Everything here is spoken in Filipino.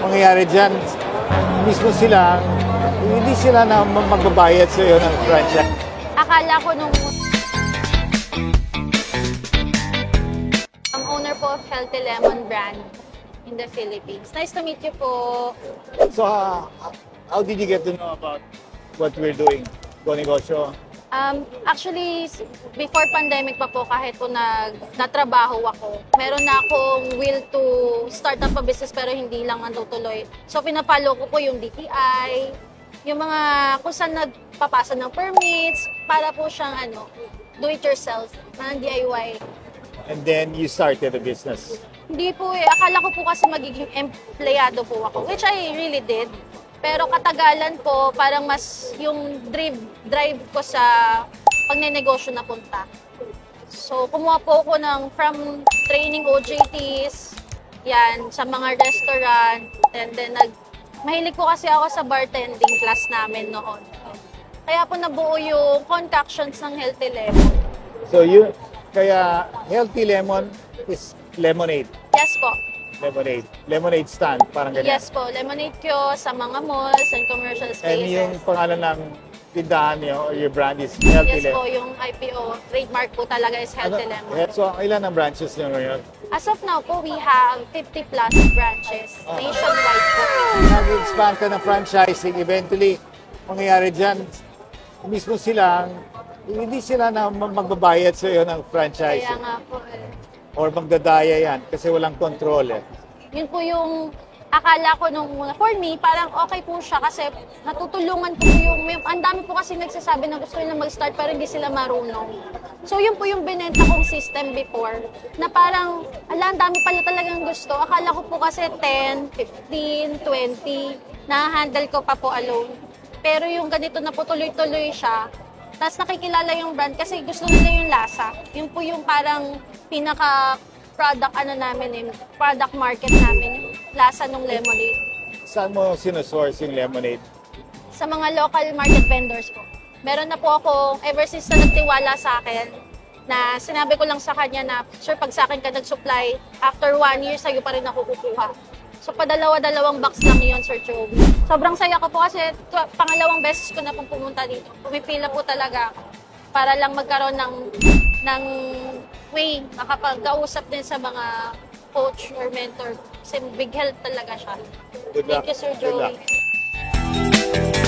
mangyayari dyan, mismo sila, hindi sila na magbabayad sa iyo ng franchise. Akala ko nung ang owner po of Healthy Lemon brand in the Philippines. Nice to meet you po. So, how did you get to know about what we're doing? Go Negosyo? Actually, before pandemic pa po, kahit po natrabaho ako, meron na akong will to start up a business pero hindi lang natutuloy. So, pinapalo ko po yung DTI, yung mga kung saan nagpapasa ng permits, para po siyang do it yourself, ng DIY. And then you started a business. Hindi po eh. Akala ko po kasi magiging empleyado po ako, which I really did. Pero katagalan po, parang mas yung drive ko sa pagnenegosyo na punta. So, kumuha po ako from training OJTs, yan, sa mga restaurant, and then mahilig po kasi ako sa bartending class namin noon. Kaya po nabuo yung concoctions ng Healthy Lemon. So, kaya Healthy Lemon is lemonade. Yes po. Lemonade stand, parang ganyan. Yes po, lemonade kiosk sa mga malls and commercial spaces. And yung pangalan ng tindahan niyo or your brand is Healthy Yes Lemon? po, yung IPO, trademark po talaga is Healthy Lemon. So, ilan ang branches niyo ngayon? As of now po, we have 50 plus branches nationwide po. Nag-expand ka ng franchising, eventually, mangyayari dyan, mismo sila, hindi sila na magbabayad sa iyo ng franchise. Kaya nga po eh. Or magdadaya yan kasi walang control eh. Yun po yung akala ko nung muna. For me, parang okay po siya kasi natutulungan po yung, ang dami po kasi nagsasabi na gusto nila mag-start pero hindi sila marunong. So yun po yung binenta kong system before na parang, ang dami pala talagang gusto. Akala ko po kasi 10, 15, 20, na-handle ko pa po alone. Pero yung ganito na po tuloy-tuloy siya, tapos nakikilala yung brand kasi gusto nila yung lasa. Yun po yung parang pinaka-product namin, product market namin, yung lasa ng lemonade. Saan mo sinusource yung lemonade? Sa mga local market vendors po. Meron na po ako, ever since na nagtiwala sa akin, na sinabi ko lang sa kanya na, sir, pag sa akin ka nag-supply, after 1 year, sa'yo pa rin ako kukuha. So, padalawa-dalawang box lang yun, Sir Joey. Sobrang saya ko po kasi pangalawang beses ko na pong pumunta dito. Pumipila po talaga ako para lang magkaroon ng way makapag-kausap din sa mga coach or mentor. Kasi big help talaga siya. Good luck. Thank you, Sir Good Joey. luck.